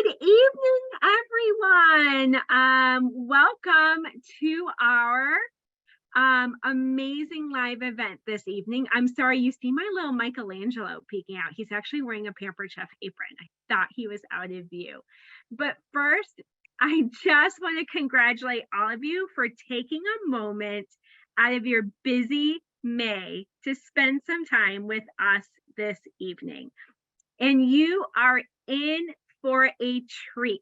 Good evening, everyone. Welcome to our amazing live event this evening. I'm sorry, you see my little Michelangelo peeking out. He's actually wearing a Pampered Chef apron. I thought he was out of view. But first, I just want to congratulate all of you for taking a moment out of your busy May to spend some time with us this evening. And you are in for a treat.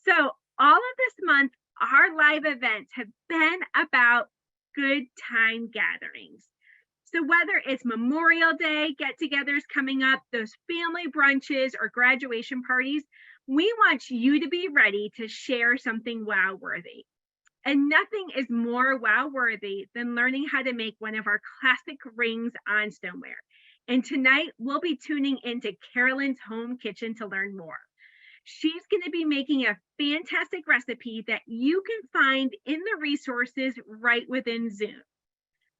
So all of this month, our live events have been about good time gatherings. So whether it's Memorial Day get-togethers coming up, those family brunches or graduation parties, we want you to be ready to share something wow-worthy. And nothing is more wow-worthy than learning how to make one of our classic rings on stoneware. And tonight we'll be tuning into Carolyn's home kitchen to learn more. She's going to be making a fantastic recipe that you can find in the resources right within Zoom.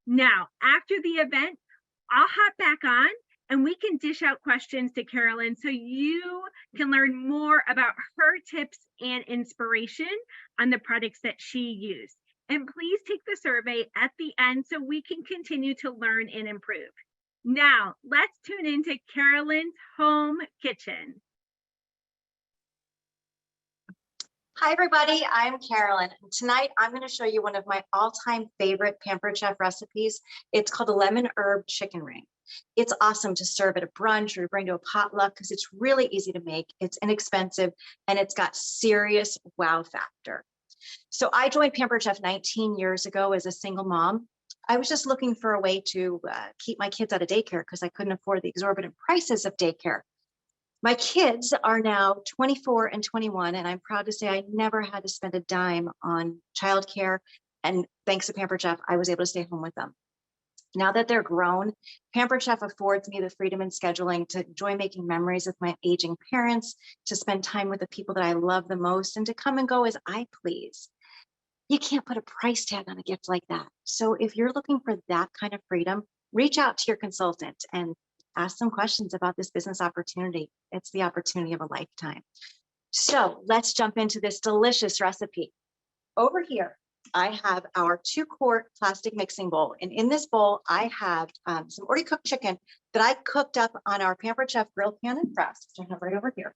Now, after the event, I'll hop back on and we can dish out questions to Carolyn so you can learn more about her tips and inspiration on the products that she used. And please take the survey at the end so we can continue to learn and improve. Now, let's tune into Carolyn's home kitchen. Hi, everybody. I'm Carolyn. Tonight, I'm going to show you one of my all-time favorite Pampered Chef recipes. It's called a lemon herb chicken ring. It's awesome to serve at a brunch or bring to a potluck because it's really easy to make. It's inexpensive and it's got serious wow factor. So I joined Pampered Chef 19 years ago as a single mom. I was just looking for a way to keep my kids out of daycare because I couldn't afford the exorbitant prices of daycare. My kids are now 24 and 21, and I'm proud to say I never had to spend a dime on childcare. And thanks to Pampered Chef, I was able to stay home with them. Now that they're grown, Pampered Chef affords me the freedom and scheduling to enjoy making memories with my aging parents, to spend time with the people that I love the most, and to come and go as I please. You can't put a price tag on a gift like that. So if you're looking for that kind of freedom, reach out to your consultant and ask some questions about this business opportunity. It's the opportunity of a lifetime. So let's jump into this delicious recipe. Over here, I have our 2-quart plastic mixing bowl. And in this bowl, I have some already cooked chicken that I cooked up on our Pampered Chef grill pan and press, which I have right over here.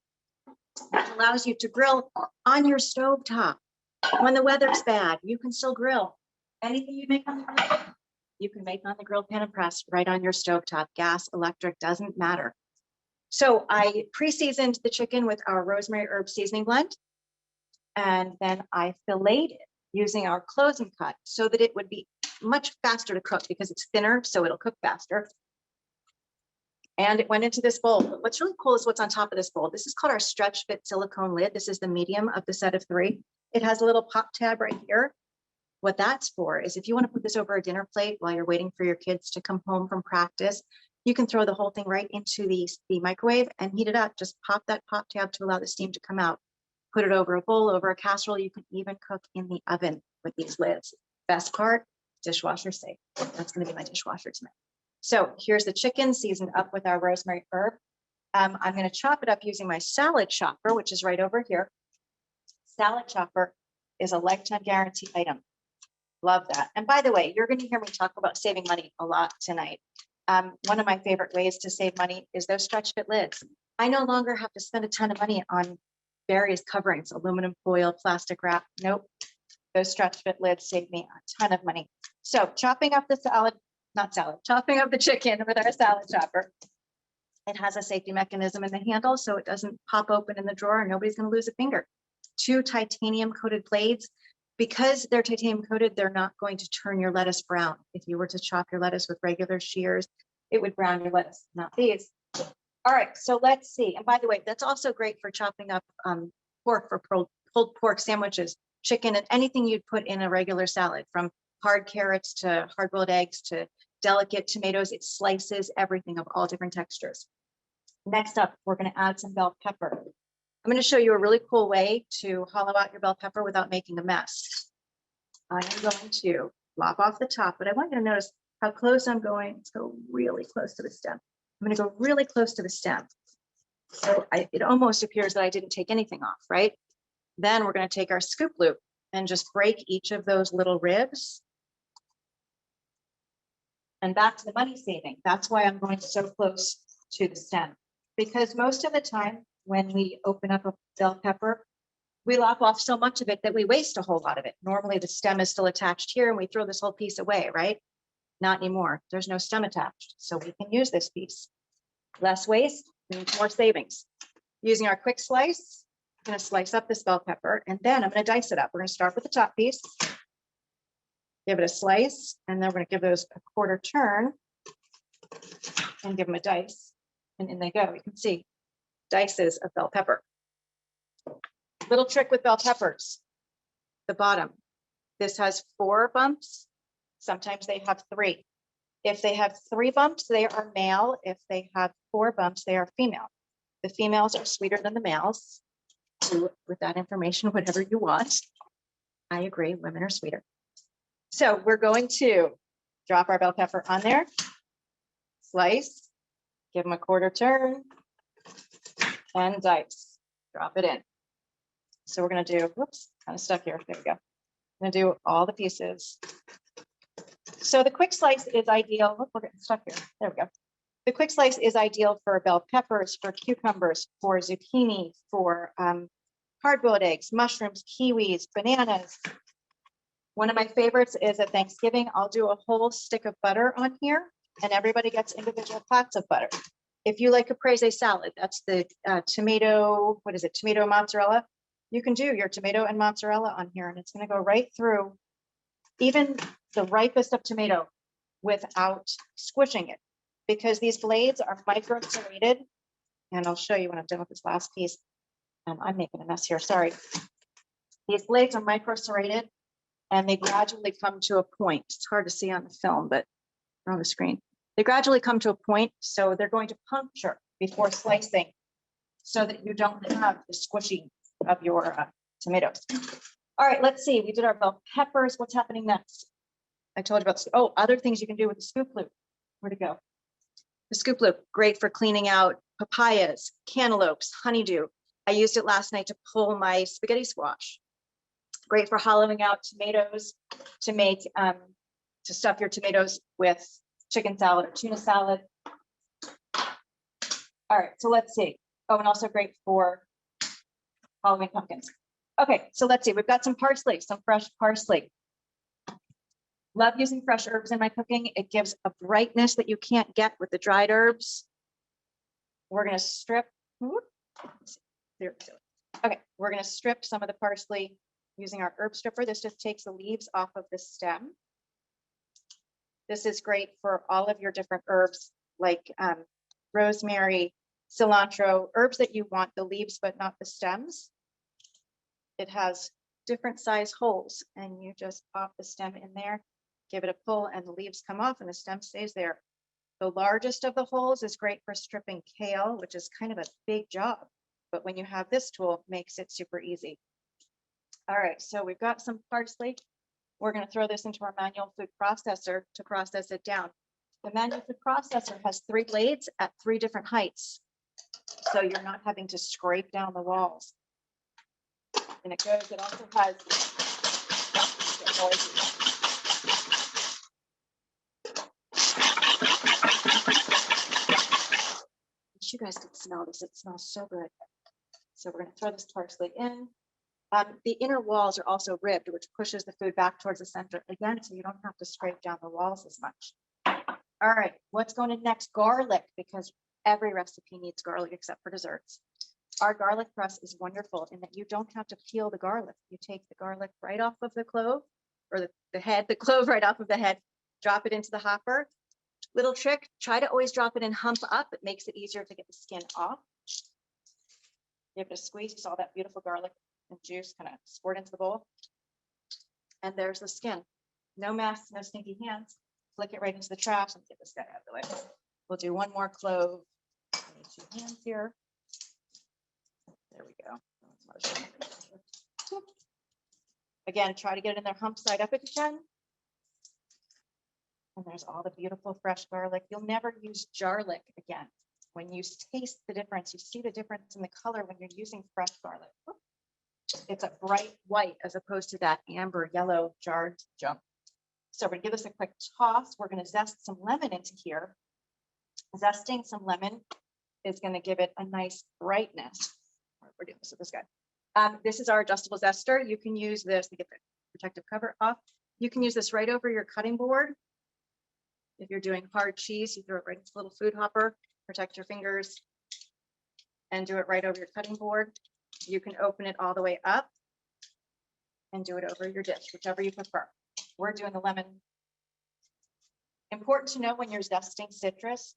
That allows you to grill on your stove top. When the weather's bad, you can still grill. Anything you make on the grill, you can make on the grill pan and press right on your stovetop. Gas, electric, doesn't matter. So I pre-seasoned the chicken with our rosemary herb seasoning blend. And then I filleted it using our close and cut so that it would be much faster to cook because it's thinner, so it'll cook faster. And it went into this bowl. But what's really cool is what's on top of this bowl. This is called our Stretch Fit silicone lid. This is the medium of the set of 3. It has a little pop tab right here. What that's for is if you want to put this over a dinner plate while you're waiting for your kids to come home from practice, you can throw the whole thing right into the microwave and heat it up. Just pop that pop tab to allow the steam to come out. Put it over a bowl, over a casserole. You can even cook in the oven with these lids. Best part, dishwasher safe. That's going to be my dishwasher tonight. So here's the chicken seasoned up with our rosemary herb. I'm going to chop it up using my salad chopper, which is right over here. Salad chopper is a lifetime guarantee item. Love that. And by the way, you're going to hear me talk about saving money a lot tonight. One of my favorite ways to save money is those Stretch Fit lids. I no longer have to spend a ton of money on various coverings, aluminum foil, plastic wrap. Nope. Those Stretch Fit lids save me a ton of money. So chopping up the chopping up the chicken with our salad chopper. It has a safety mechanism in the handle so it doesn't pop open in the drawer and nobody's going to lose a finger. 2 titanium coated blades. Because they're titanium coated, they're not going to turn your lettuce brown. If you were to chop your lettuce with regular shears, it would brown your lettuce, not these. All right, so let's see. And by the way, that's also great for chopping up pork for pulled pork sandwiches, chicken, and anything you'd put in a regular salad, from hard carrots to hard-boiled eggs to delicate tomatoes. It slices everything of all different textures. Next up, we're going to add some bell pepper. I'm going to show you a really cool way to hollow out your bell pepper without making a mess. I am going to lop off the top, but I want you to notice how close I'm going. Let's go really close to the stem. I'm going to go really close to the stem. So it almost appears that I didn't take anything off, right? Then we're going to take our scoop loop and just break each of those little ribs. And back to the money saving. That's why I'm going so close to the stem, because most of the time when we open up a bell pepper, we lop off so much of it that we waste a whole lot of it. Normally the stem is still attached here and we throw this whole piece away, right? Not anymore. There's no stem attached. So we can use this piece. Less waste means more savings. Using our quick slice, I'm going to slice up this bell pepper and then I'm going to dice it up. We're going to start with the top piece, give it a slice, and then we're going to give those a quarter turn and give them a dice. And in they go. You can see dices of bell pepper. Little trick with bell peppers, the bottom. This has 4 bumps. Sometimes they have 3. If they have 3 bumps, they are male. If they have 4 bumps, they are female. The females are sweeter than the males. Do with that information whatever you want. I agree, women are sweeter. So we're going to drop our bell pepper on there, slice, give them a quarter turn, and dice. Drop it in. So we're going to do, whoops, kind of stuck here. There we go. I'm going to do all the pieces. So the quick slice is ideal. Look, we're getting stuck here. There we go. The quick slice is ideal for bell peppers, for cucumbers, for zucchini, for hard-boiled eggs, mushrooms, kiwis, bananas. One of my favorites is at Thanksgiving. I'll do a whole stick of butter on here and everybody gets individual pots of butter. If you like caprese salad, that's the tomato, what is it? Tomato mozzarella. You can do your tomato and mozzarella on here and it's going to go right through even the ripest of tomato without squishing it, because these blades are micro serrated. And I'll show you when I'm done with this last piece. I'm making a mess here, sorry. These blades are micro serrated and they gradually come to a point. It's hard to see on the film, but on the screen. They gradually come to a point, so they're going to puncture before slicing so that you don't have the squishing of your tomatoes. All right, let's see. We did our bell peppers. What's happening next? I told you about, oh, other things you can do with the scoop loop. Where'd it go? The scoop loop, great for cleaning out papayas, cantaloupes, honeydew. I used it last night to pull my spaghetti squash. Great for hollowing out tomatoes to make, to stuff your tomatoes with chicken salad or tuna salad. All right, so let's see. Oh, and also great for Halloween pumpkins. Okay, so let's see. We've got some parsley, some fresh parsley. Love using fresh herbs in my cooking. It gives a brightness that you can't get with the dried herbs. We're going to strip. Okay, we're going to strip some of the parsley using our herb stripper. This just takes the leaves off of the stem. This is great for all of your different herbs like rosemary, cilantro, herbs that you want the leaves but not the stems. It has different size holes and you just pop the stem in there, give it a pull and the leaves come off and the stem stays there. The largest of the holes is great for stripping kale, which is kind of a big job, but when you have this tool, it makes it super easy. All right, so we've got some parsley. We're going to throw this into our manual food processor to process it down. The manual food processor has 3 blades at 3 different heights, so you're not having to scrape down the walls. And it goes, it also has, you guys could smell this, it smells so good. So we're going to throw this parsley in. The inner walls are also ribbed, which pushes the food back towards the center again, so you don't have to scrape down the walls as much. All right, what's going in next? Garlic, because every recipe needs garlic except for desserts. Our garlic press is wonderful in that you don't have to peel the garlic. You take the garlic right off of the clove, or the head, the clove right off of the head, drop it into the hopper. Little trick, try to always drop it in hump up. It makes it easier to get the skin off. Give it a squeeze, you saw that beautiful garlic and juice kind of squirt into the bowl. And there's the skin. No mess, no stinky hands. Flick it right into the trash. Let's get this guy out of the way. We'll do one more clove. I need 2 hands here. There we go. Again, try to get it in there hump side up if you can. And there's all the beautiful fresh garlic. You'll never use garlic again. When you taste the difference, you see the difference in the color when you're using fresh garlic. It's a bright white as opposed to that amber yellow jarred junk. So we're gonna give this a quick toss. We're gonna zest some lemon into here. Zesting some lemon is gonna give it a nice brightness. We're doing this with this guy. This is our adjustable zester. You can use this to get the protective cover off. You can use this right over your cutting board. If you're doing hard cheese, you throw it right into a little food hopper, protect your fingers, and do it right over your cutting board. You can open it all the way up and do it over your dish, whichever you prefer. We're doing the lemon. Important to know when you're zesting citrus,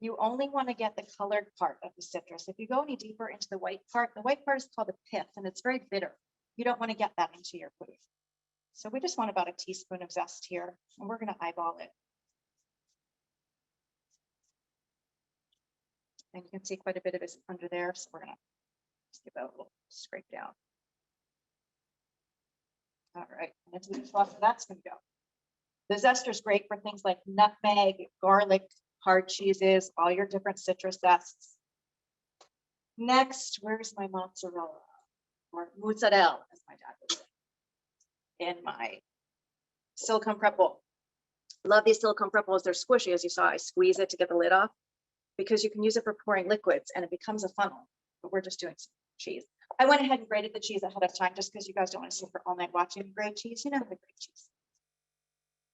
you only want to get the colored part of the citrus. If you go any deeper into the white part is called the pith, and it's very bitter. You don't want to get that into your food. So we just want about a teaspoon of zest here, and we're going to eyeball it. And you can see quite a bit of it under there, so we're going to just give that a little scrape down. All right, let's see how that's going to go. The zester is great for things like nutmeg, garlic, hard cheeses, all your different citrus zests. Next, where's my mozzarella or mozzarella, as my dad would say, in my silicone prep bowl. Love these silicone prep bowls. They're squishy, as you saw. I squeeze it to get the lid off because you can use it for pouring liquids and it becomes a funnel. But we're just doing some cheese. I went ahead and grated the cheese ahead of time just because you guys don't want to sit for all night watching me grate cheese. You know how to grate cheese.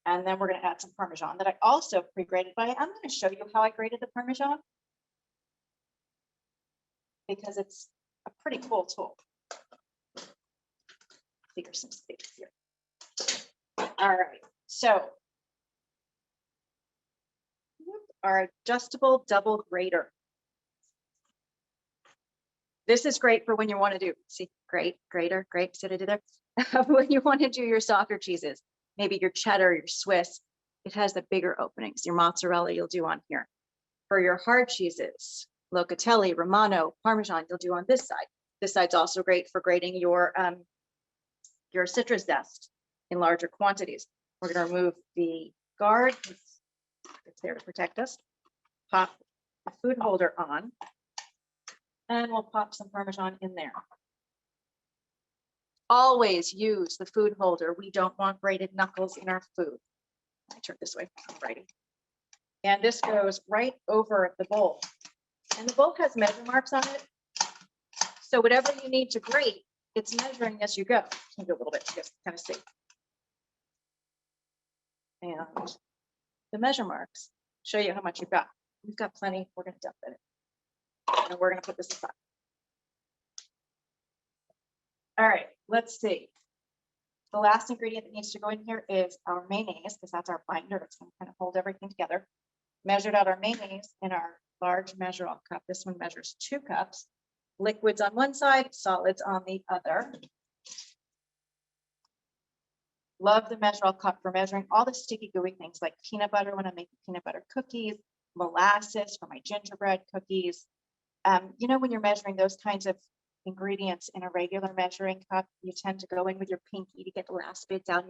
And then we're going to add some Parmesan that I also pre-grated, but I'm going to show you how I grated the Parmesan because it's a pretty cool tool. Clear some space here. All right, so our adjustable double grater. This is great for when you want to do, see, grater, great, see what I did there? When you want to do your softer cheeses, maybe your cheddar, your Swiss, it has the bigger openings. Your mozzarella you'll do on here. For your hard cheeses, Locatelli, Romano, Parmesan, you'll do on this side. This side's also great for grating your citrus zest in larger quantities. We're going to remove the guard. It's there to protect us. Pop the food holder on, and we'll pop some Parmesan in there. Always use the food holder. We don't want braided knuckles in our food. I turn this way, I'm writing. And this goes right over the bowl. And the bowl has measure marks on it. So whatever you need to grate, it's measuring as you go. Can go a little bit to kind of see. And the measure marks show you how much you've got. We've got plenty. We're going to dump it in. And we're going to put this aside. All right, let's see. The last ingredient that needs to go in here is our mayonnaise, because that's our binder. It's going to kind of hold everything together. Measured out our mayonnaise in our large measure-all cup. This one measures 2 cups. Liquids on one side, solids on the other. Love the measure-all cup for measuring all the sticky, gooey things like peanut butter when I'm making peanut butter cookies, molasses for my gingerbread cookies. You know, when you're measuring those kinds of ingredients in a regular measuring cup, you tend to go in with your pinky to get the last bit down.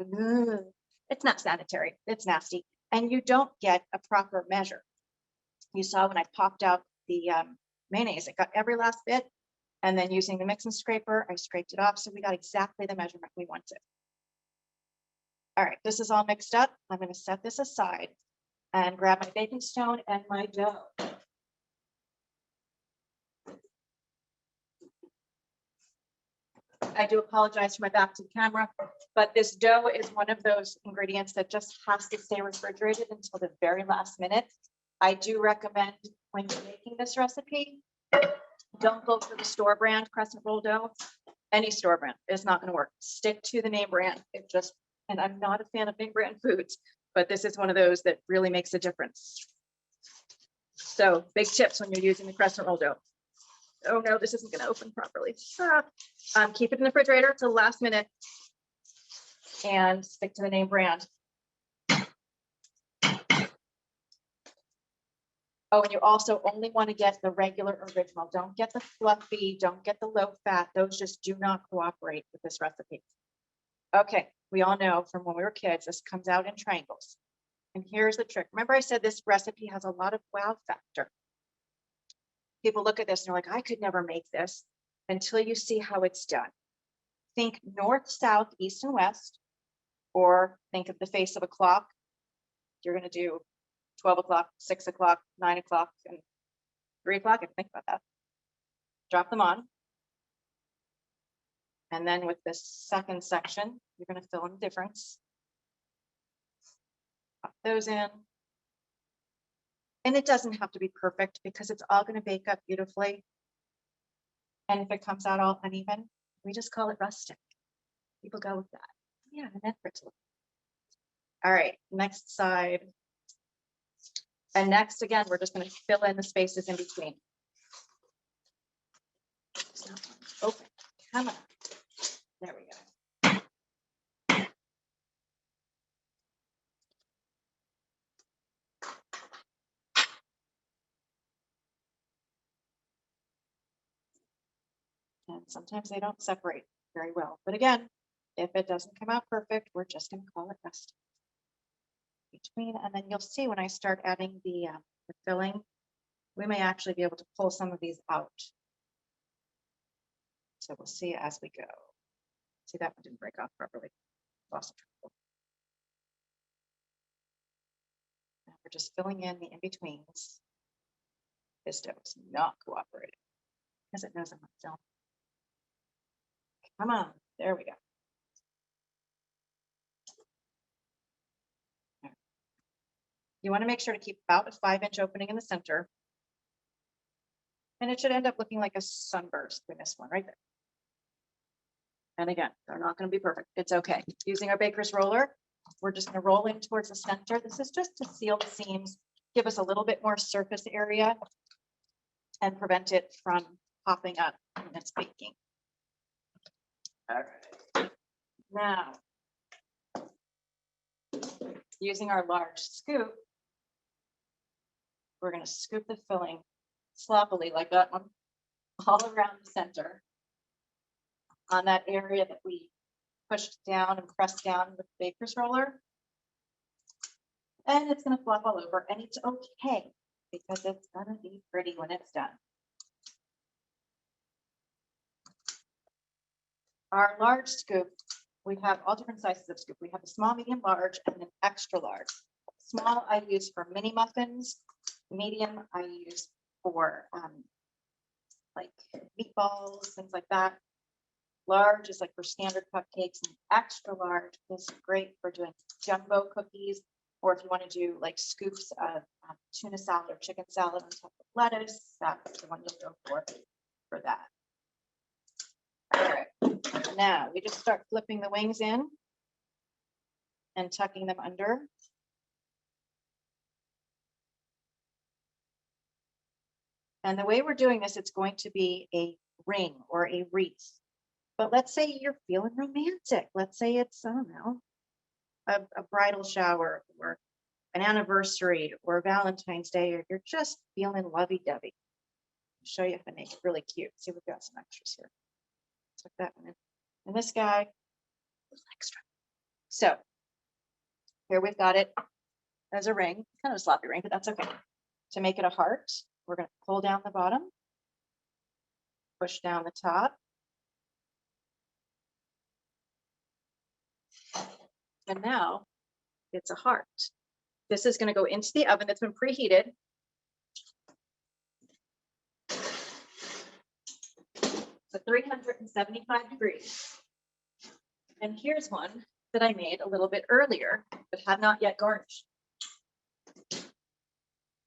It's not sanitary, it's nasty. And you don't get a proper measure. You saw when I popped out the mayonnaise, it got every last bit. And then using the mix and scraper, I scraped it off. So we got exactly the measurement we wanted. All right, this is all mixed up. I'm going to set this aside and grab my baking stone and my dough. I do apologize for my back to the camera, but this dough is one of those ingredients that just has to stay refrigerated until the very last minute. I do recommend when you're making this recipe, don't go for the store brand crescent roll dough. Any store brand is not going to work. Stick to the name brand. It just, and I'm not a fan of name brand foods, but this is one of those that really makes a difference. So big tips when you're using the crescent roll dough. Oh no, this isn't going to open properly. Keep it in the refrigerator till the last minute and stick to the name brand. Oh, and you also only want to get the regular original. Don't get the fluffy, don't get the low fat. Those just do not cooperate with this recipe. Okay, we all know from when we were kids, this comes out in triangles. And here's the trick. Remember I said this recipe has a lot of wow factor. people look at this and they're like, I could never make this until you see how it's done. Think north, south, east, and west, or think of the face of a clock. You're going to do 12 o'clock, 6 o'clock, 9 o'clock, and 3 o'clock. Think about that. Drop them on. And then with this second section, you're going to fill in the difference. Pop those in. And it doesn't have to be perfect because it's all going to bake up beautifully. And if it comes out all uneven, we just call it rustic. People go with that. Yeah, and then for it to look. All right, next side. And next, again, we're just going to fill in the spaces in between. Open. Come on. There we go. And sometimes they don't separate very well. But again, if it doesn't come out perfect, we're just going to call it rustic. Between, and then you'll see when I start adding the filling, we may actually be able to pull some of these out. So we'll see as we go. See, that one didn't break off properly. Lost control. Now we're just filling in the in-betweens. This dough is not cooperating because it knows I'm not filming. Come on, there we go. You want to make sure to keep about a 5-inch opening in the center. And it should end up looking like a sunburst in this one right there. And again, they're not going to be perfect. It's okay. Using our baker's roller, we're just going to roll in towards the center. This is just to seal the seams, give us a little bit more surface area and prevent it from popping up when it's baking. All right. Now, using our large scoop, we're going to scoop the filling sloppily like that one all around the center on that area that we pushed down and pressed down with the baker's roller. And it's going to flop all over, and it's okay because it's going to be pretty when it's done. Our large scoop, we have all different sizes of scoop. We have a small, medium, large, and an extra large. Small I use for mini muffins. Medium I use for like meatballs, things like that. Large is like for standard cupcakes, and extra large is great for doing jumbo cookies, or if you want to do like scoops of tuna salad or chicken salad on top of lettuce, that's the one you'll go for that. All right, now we just start flipping the wings in and tucking them under. And the way we're doing this, it's going to be a ring or a wreath. But let's say you're feeling romantic. Let's say it's, I don't know, a bridal shower or an anniversary or Valentine's Day, or you're just feeling lovey-dovey. I'll show you how to make it really cute. See, we've got some extras here. Tuck that one in. And this guy is extra. So here we've got it as a ring, kind of a sloppy ring, but that's okay. To make it a heart, we're going to pull down the bottom, push down the top. And now it's a heart. This is going to go into the oven that's been preheated. At 375 degrees. And here's one that I made a little bit earlier, but had not yet garnished.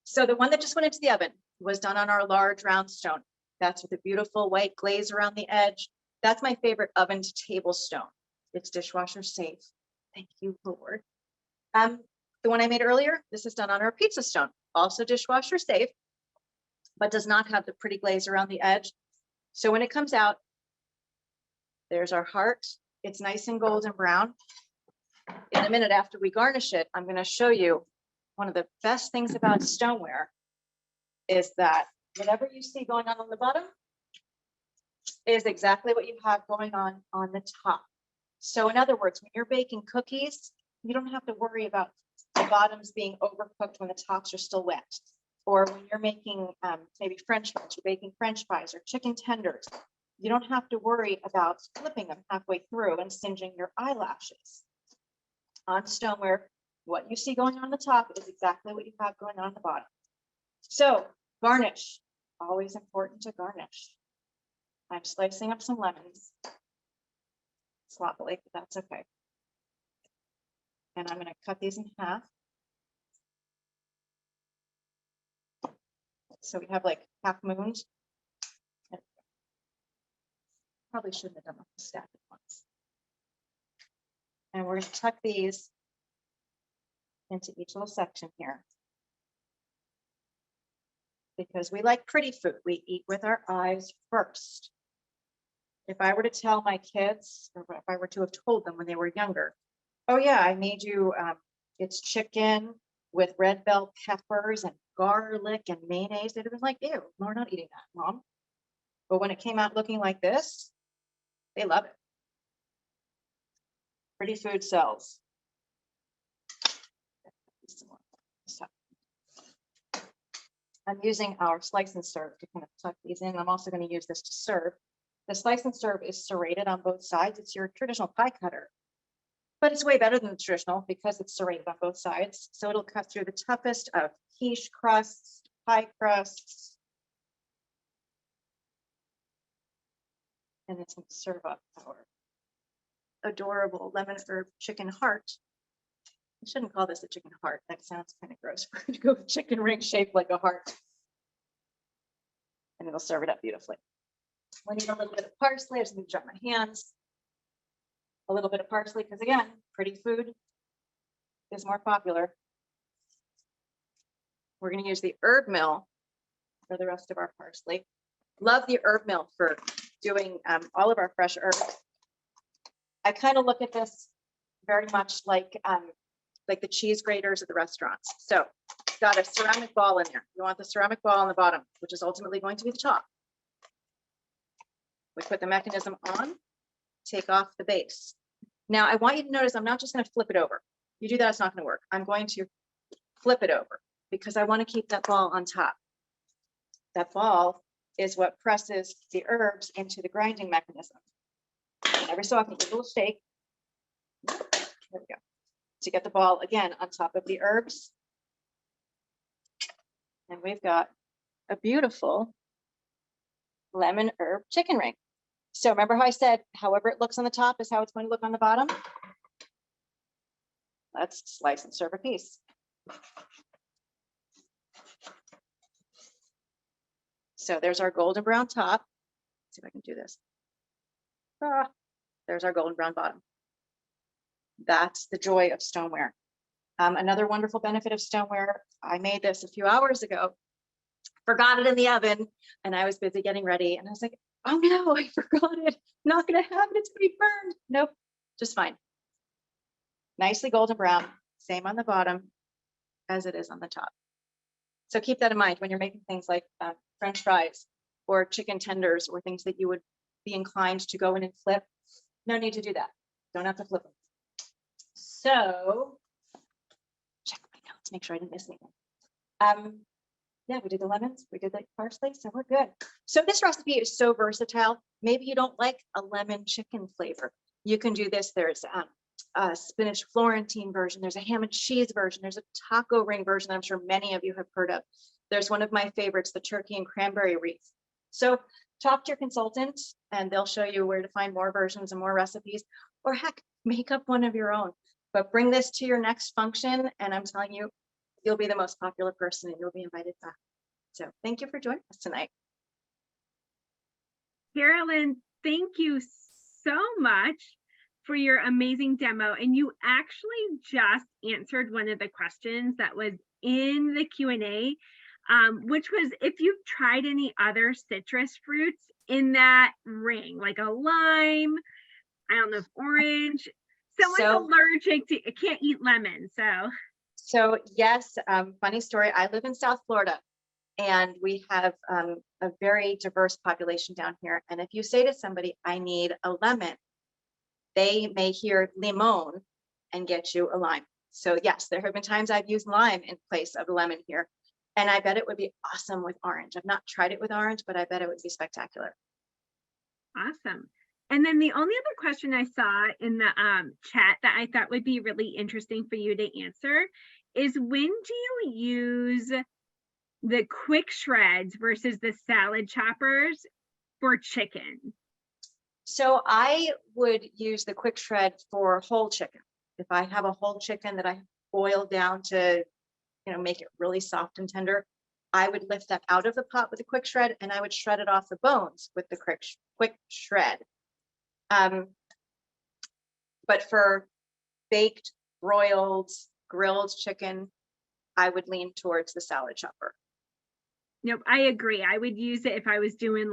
So the one that just went into the oven was done on our large round stone. That's with a beautiful white glaze around the edge. That's my favorite oven to table stone. It's dishwasher safe. Thank you, Lord. The one I made earlier, this is done on our pizza stone, also dishwasher safe, but does not have the pretty glaze around the edge. So when it comes out, there's our heart. It's nice and golden brown. In a minute after we garnish it, I'm going to show you one of the best things about stoneware is that whatever you see going on the bottom is exactly what you have going on the top. So in other words, when you're baking cookies, you don't have to worry about the bottoms being overcooked when the tops are still wet. Or when you're making maybe French fries, you're baking French fries or chicken tenders, you don't have to worry about flipping them halfway through and singeing your eyelashes. On stoneware, what you see going on the top is exactly what you have going on the bottom. So garnish, always important to garnish. I'm slicing up some lemons. Sloppily, but that's okay. And I'm going to cut these in half. So we have like half moons. Probably shouldn't have done the stack at once. And we're going to tuck these into each little section here. Because we like pretty food. We eat with our eyes first. If I were to tell my kids, or if I were to have told them when they were younger, oh yeah, I made you, it's chicken with red bell peppers and garlic and mayonnaise, they'd have been like, ew, we're not eating that, Mom. But when it came out looking like this, they love it. Pretty food sells. I'm using our slice and serve to kind of tuck these in. I'm also going to use this to serve. The slice and serve is serrated on both sides. It's your traditional pie cutter, but it's way better than the traditional because it's serrated on both sides. So it'll cut through the toughest of quiche crusts, pie crusts. And it's going to serve up our adorable lemon herb chicken heart. I shouldn't call this a chicken heart. That sounds kind of gross. We're going to go with chicken ring shaped like a heart. And it'll serve it up beautifully. We need a little bit of parsley. I just need to dry my hands. A little bit of parsley, because again, pretty food is more popular. We're going to use the herb mill for the rest of our parsley. Love the herb mill for doing all of our fresh herbs. I kind of look at this very much like the cheese graters at the restaurants. So got a ceramic ball in there. You want the ceramic ball on the bottom, which is ultimately going to be the top. We put the mechanism on, take off the base. Now I want you to notice I'm not just going to flip it over. You do that, it's not going to work. I'm going to flip it over because I want to keep that ball on top. That ball is what presses the herbs into the grinding mechanism. And every so often, give a little shake. There we go. To get the ball again on top of the herbs. And we've got a beautiful lemon herb chicken ring. So remember how I said, however it looks on the top is how it's going to look on the bottom? Let's slice and serve a piece. So there's our golden brown top. Let's see if I can do this. There's our golden brown bottom. That's the joy of stoneware. Another wonderful benefit of stoneware, I made this a few hours ago, forgot it in the oven, and I was busy getting ready. And I was like, oh no, I forgot it. Not gonna have it, it's gonna be burned. Nope, just fine. Nicely golden brown, same on the bottom as it is on the top. So keep that in mind when you're making things like French fries or chicken tenders or things that you would be inclined to go in and flip. No need to do that. Don't have to flip them. So check my notes, make sure I didn't miss anything. Yeah, we did the lemons, we did the parsley, so we're good. So this recipe is so versatile. Maybe you don't like a lemon chicken flavor. You can do this. There's a spinach Florentine version. There's a ham and cheese version. There's a taco ring version that I'm sure many of you have heard of. There's one of my favorites, the turkey and cranberry wreath. So talk to your consultant and they'll show you where to find more versions and more recipes, or heck, make up one of your own. But bring this to your next function and I'm telling you, you'll be the most popular person and you'll be invited back. So thank you for joining us tonight. Carolyn, thank you so much for your amazing demo. And you actually just answered one of the questions that was in the Q&A, which was if you've tried any other citrus fruits in that ring, like a lime, I don't know if orange. Someone's allergic to, can't eat lemon, So yes, funny story. I live in South Florida and we have a very diverse population down here. And if you say to somebody, I need a lemon, they may hear limon and get you a lime. So yes, there have been times I've used lime in place of lemon here. And I bet it would be awesome with orange. I've not tried it with orange, but I bet it would be spectacular. Awesome. And then the only other question I saw in the chat that I thought would be really interesting for you to answer is, when do you use the quick shreds versus the salad choppers for chicken? So I would use the quick shred for whole chicken. If I have a whole chicken that I boil down to, make it really soft and tender, I would lift that out of the pot with a quick shred, and I would shred it off the bones with the quick shred. But for baked, broiled, grilled chicken, I would lean towards the salad chopper. Nope, I agree. I would use it if I was doing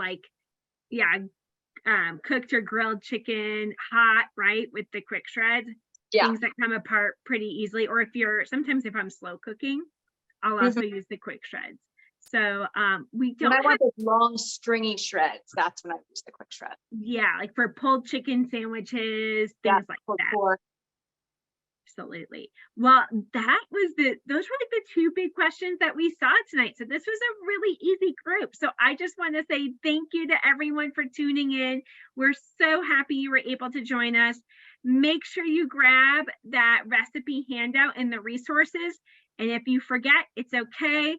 cooked or grilled chicken hot, right, with the quick shreds. Yeah. Things that come apart pretty easily. Or sometimes if I'm slow cooking, I'll also use the quick shreds. So we don't When I want those long stringy shreds, that's when I use the quick shred. Yeah, like for pulled chicken sandwiches, things like that. Pork. Absolutely. Well, those were the two big questions that we saw tonight. So this was a really easy group. So I just want to say thank you to everyone for tuning in. We're so happy you were able to join us. Make sure you grab that recipe handout and the resources. And if you forget, it's okay.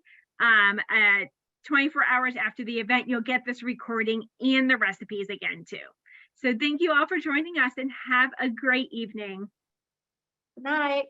24 hours after the event, you'll get this recording and the recipes again too. So thank you all for joining us, and have a great evening. Good night.